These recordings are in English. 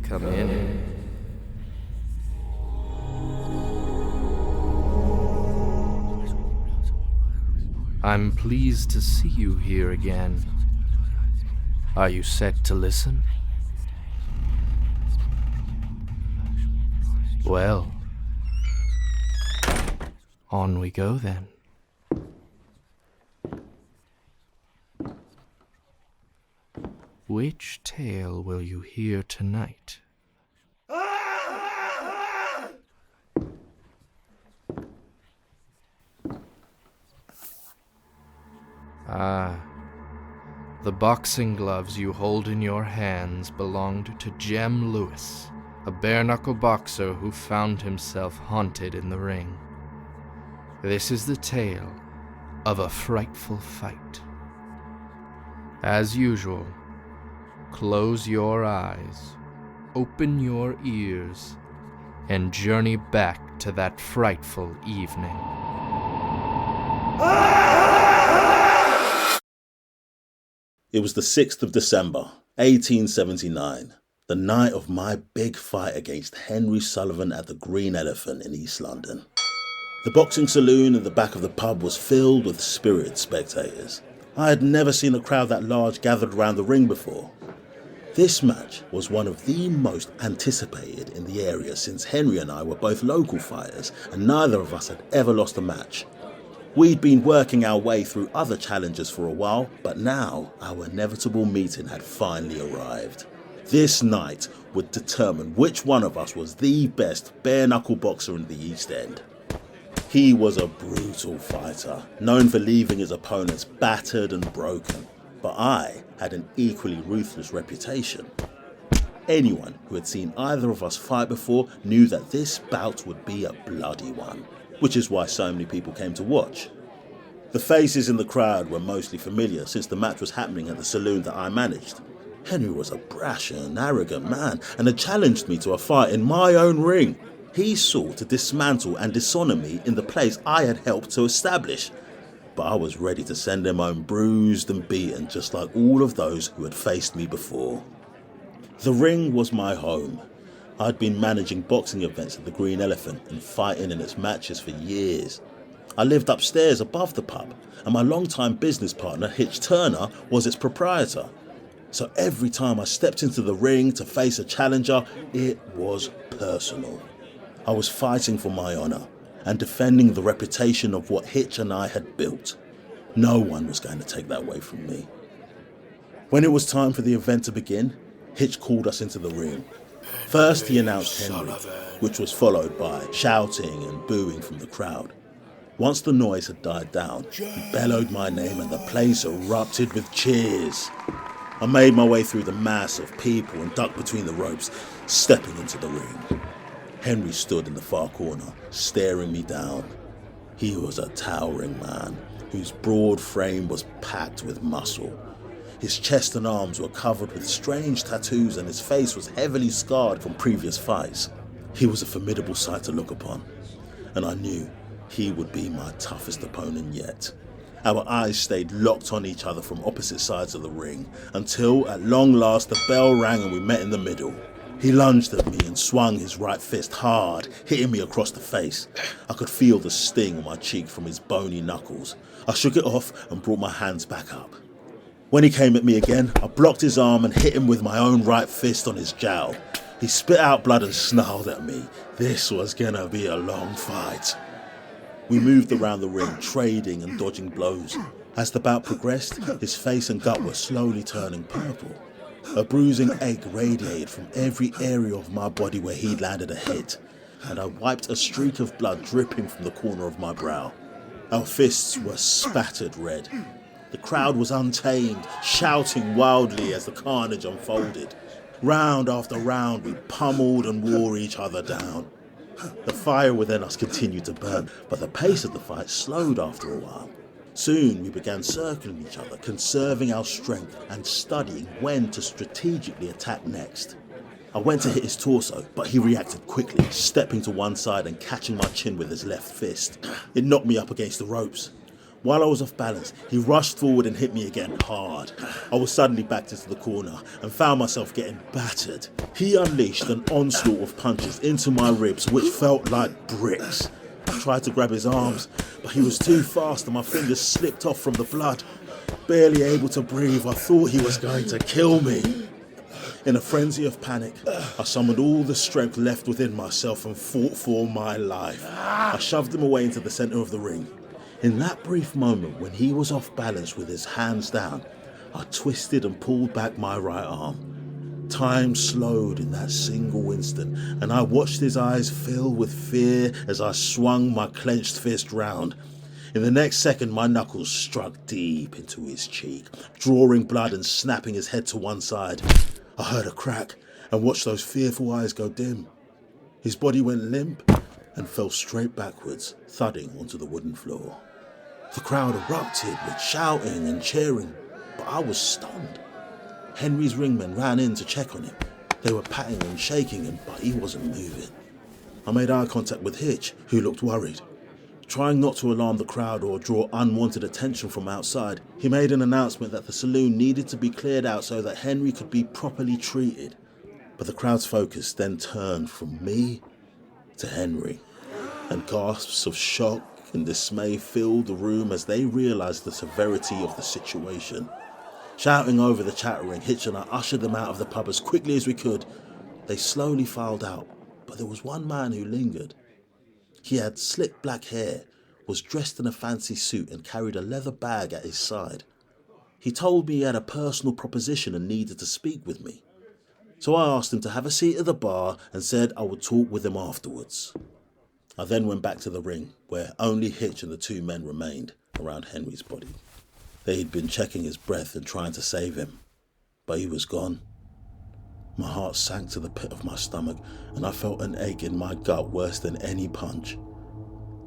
Come in. I'm pleased to see you here again. Are you set to listen? Well, on we go then. Which tale will you hear tonight? The boxing gloves you hold in your hands belonged to Jem Lewis, a bare-knuckle boxer who found himself haunted in the ring. This is the tale of a frightful fight. As usual, close your eyes, open your ears, and journey back to that frightful evening. It was the 6th of December, 1879, the night of my big fight against Henry Sullivan at the Green Elephant in East London. The boxing saloon in the back of the pub was filled with spirited spectators. I had never seen a crowd that large gathered around the ring before. This match was one of the most anticipated in the area since Henry and I were both local fighters and neither of us had ever lost a match. We'd been working our way through other challenges for a while, but now our inevitable meeting had finally arrived. This night would determine which one of us was the best bare-knuckle boxer in the East End. He was a brutal fighter, known for leaving his opponents battered and broken, but I had an equally ruthless reputation. Anyone who had seen either of us fight before knew that this bout would be a bloody one, which is why so many people came to watch. The faces in the crowd were mostly familiar since the match was happening at the saloon that I managed. Henry was a brash and arrogant man and had challenged me to a fight in my own ring. He sought to dismantle and dishonour me in the place I had helped to establish. But I was ready to send him home bruised and beaten just like all of those who had faced me before. The ring was my home. I'd been managing boxing events at the Green Elephant and fighting in its matches for years. I lived upstairs above the pub, and my longtime business partner, Hitch Turner, was its proprietor. So every time I stepped into the ring to face a challenger, it was personal. I was fighting for my honour and defending the reputation of what Hitch and I had built. No one was going to take that away from me. When it was time for the event to begin, Hitch called us into the ring. First he announced Henry, which was followed by shouting and booing from the crowd. Once the noise had died down, he bellowed my name and the place erupted with cheers. I made my way through the mass of people and ducked between the ropes, stepping into the ring. Henry stood in the far corner, staring me down. He was a towering man, whose broad frame was packed with muscle. His chest and arms were covered with strange tattoos and his face was heavily scarred from previous fights. He was a formidable sight to look upon, and I knew he would be my toughest opponent yet. Our eyes stayed locked on each other from opposite sides of the ring, until at long last the bell rang and we met in the middle. He lunged at me and swung his right fist hard, hitting me across the face. I could feel the sting on my cheek from his bony knuckles. I shook it off and brought my hands back up. When he came at me again, I blocked his arm and hit him with my own right fist on his jowl. He spit out blood and snarled at me. This was gonna be a long fight. We moved around the ring, trading and dodging blows. As the bout progressed, his face and gut were slowly turning purple. A bruising ache radiated from every area of my body where he'd landed a hit, and I wiped a streak of blood dripping from the corner of my brow. Our fists were spattered red. The crowd was untamed, shouting wildly as the carnage unfolded. Round after round, we pummeled and wore each other down. The fire within us continued to burn, but the pace of the fight slowed after a while. Soon we began circling each other, conserving our strength and studying when to strategically attack next. I went to hit his torso, but he reacted quickly, stepping to one side and catching my chin with his left fist. It knocked me up against the ropes. While I was off balance, he rushed forward and hit me again hard. I was suddenly backed into the corner and found myself getting battered. He unleashed an onslaught of punches into my ribs, which felt like bricks. I tried to grab his arms, but he was too fast and my fingers slipped off from the blood. Barely able to breathe, I thought he was going to kill me. In a frenzy of panic, I summoned all the strength left within myself and fought for my life. I shoved him away into the centre of the ring. In that brief moment when he was off balance with his hands down, I twisted and pulled back my right arm. Time slowed in that single instant, and I watched his eyes fill with fear as I swung my clenched fist round. In the next second, my knuckles struck deep into his cheek, drawing blood and snapping his head to one side. I heard a crack and watched those fearful eyes go dim. His body went limp and fell straight backwards, thudding onto the wooden floor. The crowd erupted with shouting and cheering, but I was stunned. Henry's ringmen ran in to check on him. They were patting and shaking him, but he wasn't moving. I made eye contact with Hitch, who looked worried. Trying not to alarm the crowd or draw unwanted attention from outside, he made an announcement that the saloon needed to be cleared out so that Henry could be properly treated. But the crowd's focus then turned from me to Henry, and gasps of shock and dismay filled the room as they realised the severity of the situation. Shouting over the chattering, Hitch and I ushered them out of the pub as quickly as we could. They slowly filed out, but there was one man who lingered. He had slick black hair, was dressed in a fancy suit and carried a leather bag at his side. He told me he had a personal proposition and needed to speak with me. So I asked him to have a seat at the bar and said I would talk with him afterwards. I then went back to the ring, where only Hitch and the two men remained around Henry's body. They had been checking his breath and trying to save him, but he was gone. My heart sank to the pit of my stomach, and I felt an ache in my gut worse than any punch.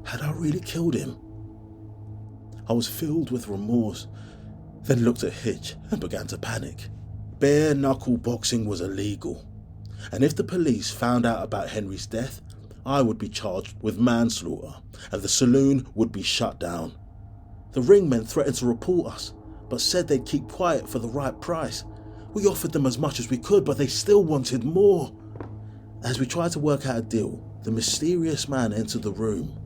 Had I really killed him? I was filled with remorse, then looked at Hitch and began to panic. Bare-knuckle boxing was illegal, and if the police found out about Henry's death, I would be charged with manslaughter, and the saloon would be shut down. The ringmen threatened to report us, but said they'd keep quiet for the right price. We offered them as much as we could, but they still wanted more. As we tried to work out a deal, the mysterious man entered the room.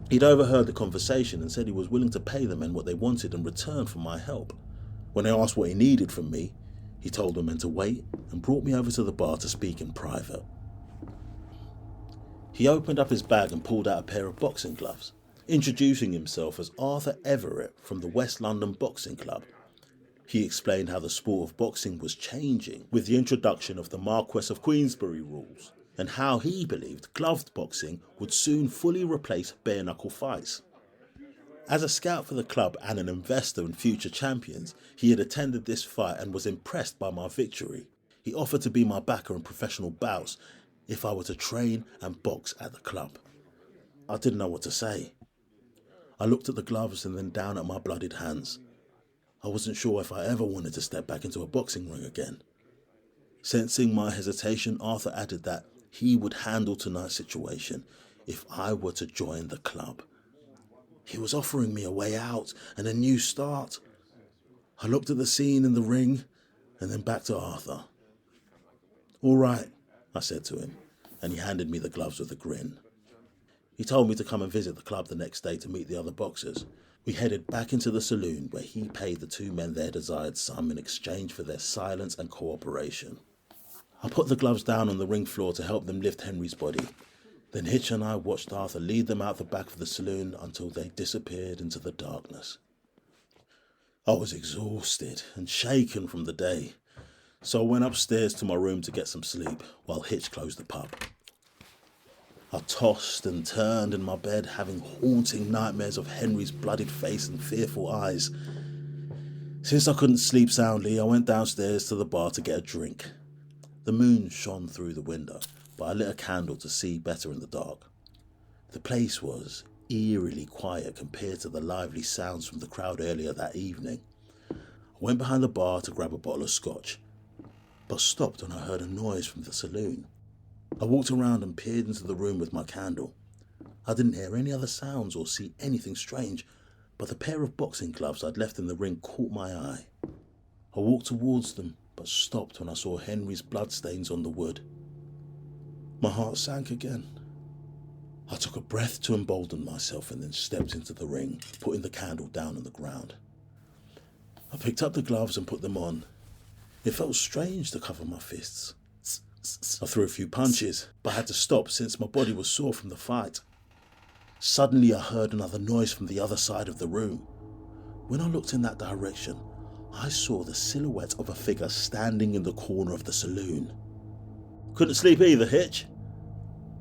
He'd overheard the conversation and said he was willing to pay the men what they wanted in return for my help. When they asked what he needed from me, he told the men to wait and brought me over to the bar to speak in private. He opened up his bag and pulled out a pair of boxing gloves, introducing himself as Arthur Everett from the West London Boxing Club. He explained how the sport of boxing was changing with the introduction of the Marquess of Queensberry rules, and how he believed gloved boxing would soon fully replace bare-knuckle fights. As a scout for the club and an investor in future champions, he had attended this fight and was impressed by my victory. He offered to be my backer in professional bouts if I were to train and box at the club. I didn't know what to say. I looked at the gloves and then down at my bloodied hands. I wasn't sure if I ever wanted to step back into a boxing ring again. Sensing my hesitation, Arthur added that he would handle tonight's situation if I were to join the club. He was offering me a way out and a new start. I looked at the scene in the ring and then back to Arthur. "All right," I said to him, and he handed me the gloves with a grin. He told me to come and visit the club the next day to meet the other boxers. We headed back into the saloon where he paid the two men their desired sum in exchange for their silence and cooperation. I put the gloves down on the ring floor to help them lift Henry's body. Then Hitch and I watched Arthur lead them out the back of the saloon until they disappeared into the darkness. I was exhausted and shaken from the day, so I went upstairs to my room to get some sleep while Hitch closed the pub. I tossed and turned in my bed, having haunting nightmares of Henry's bloodied face and fearful eyes. Since I couldn't sleep soundly, I went downstairs to the bar to get a drink. The moon shone through the window, but I lit a candle to see better in the dark. The place was eerily quiet compared to the lively sounds from the crowd earlier that evening. I went behind the bar to grab a bottle of scotch, but stopped when I heard a noise from the saloon. I walked around and peered into the room with my candle. I didn't hear any other sounds or see anything strange, but the pair of boxing gloves I'd left in the ring caught my eye. I walked towards them, but stopped when I saw Henry's bloodstains on the wood. My heart sank again. I took a breath to embolden myself and then stepped into the ring, putting the candle down on the ground. I picked up the gloves and put them on. It felt strange to cover my fists. I threw a few punches, but had to stop since my body was sore from the fight. Suddenly I heard another noise from the other side of the room. When I looked in that direction, I saw the silhouette of a figure standing in the corner of the saloon. Couldn't sleep either, Hitch?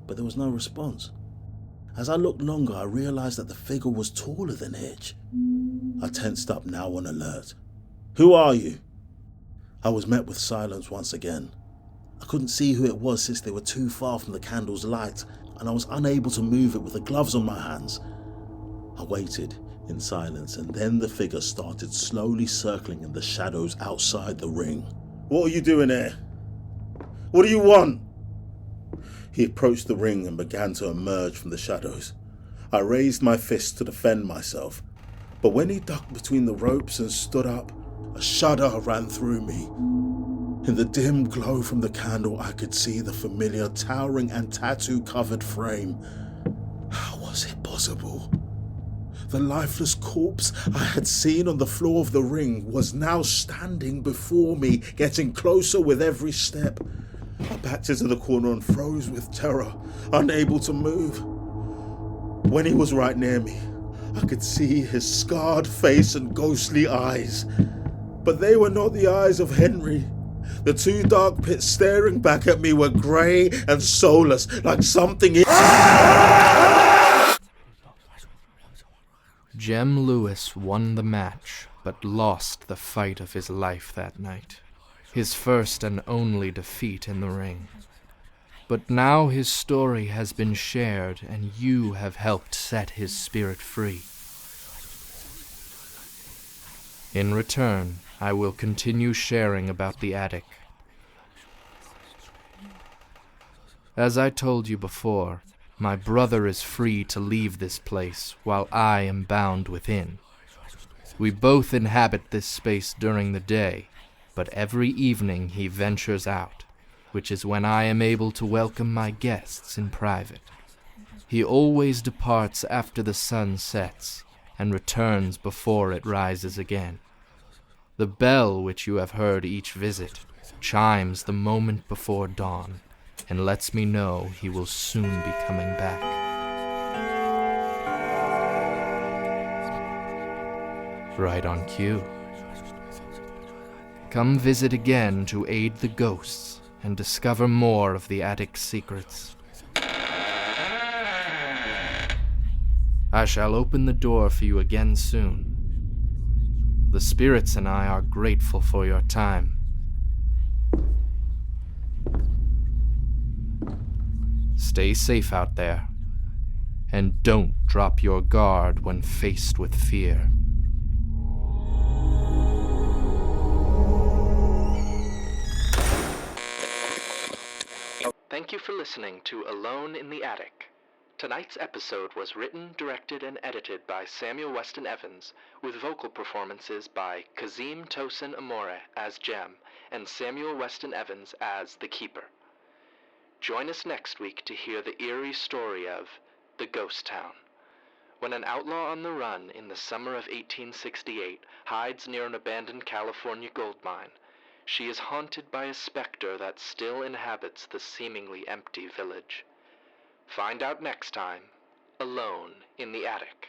But there was no response. As I looked longer, I realised that the figure was taller than Hitch. I tensed up, now on alert. Who are you? I was met with silence once again. I couldn't see who it was since they were too far from the candle's light, and I was unable to move it with the gloves on my hands. I waited in silence, and then the figure started slowly circling in the shadows outside the ring. What are you doing here? What do you want? He approached the ring and began to emerge from the shadows. I raised my fist to defend myself, but when he ducked between the ropes and stood up, a shudder ran through me. In the dim glow from the candle, I could see the familiar towering and tattoo-covered frame. How was it possible? The lifeless corpse I had seen on the floor of the ring was now standing before me, getting closer with every step. I backed into the corner and froze with terror, unable to move. When he was right near me, I could see his scarred face and ghostly eyes. But they were not the eyes of Henry. The two dark pits staring back at me were grey and soulless, like something Jem Lewis won the match, but lost the fight of his life that night. His first and only defeat in the ring. But now his story has been shared, and you have helped set his spirit free. In return, I will continue sharing about the attic. As I told you before, my brother is free to leave this place while I am bound within. We both inhabit this space during the day, but every evening he ventures out, which is when I am able to welcome my guests in private. He always departs after the sun sets, and returns before it rises again. The bell which you have heard each visit chimes the moment before dawn, and lets me know he will soon be coming back. Right on cue. Come visit again to aid the ghosts and discover more of the attic's secrets. I shall open the door for you again soon. The spirits and I are grateful for your time. Stay safe out there, and don't drop your guard when faced with fear. Thank you for listening to Alone in the Attic. Tonight's episode was written, directed, and edited by Samuel Weston Evans, with vocal performances by Kazeem Tosin Amore as Jem and Samuel Weston Evans as the Keeper. Join us next week to hear the eerie story of the Ghost Town. When an outlaw on the run in the summer of 1868 hides near an abandoned California gold mine, she is haunted by a specter that still inhabits the seemingly empty village. Find out next time, Alone in the Attic.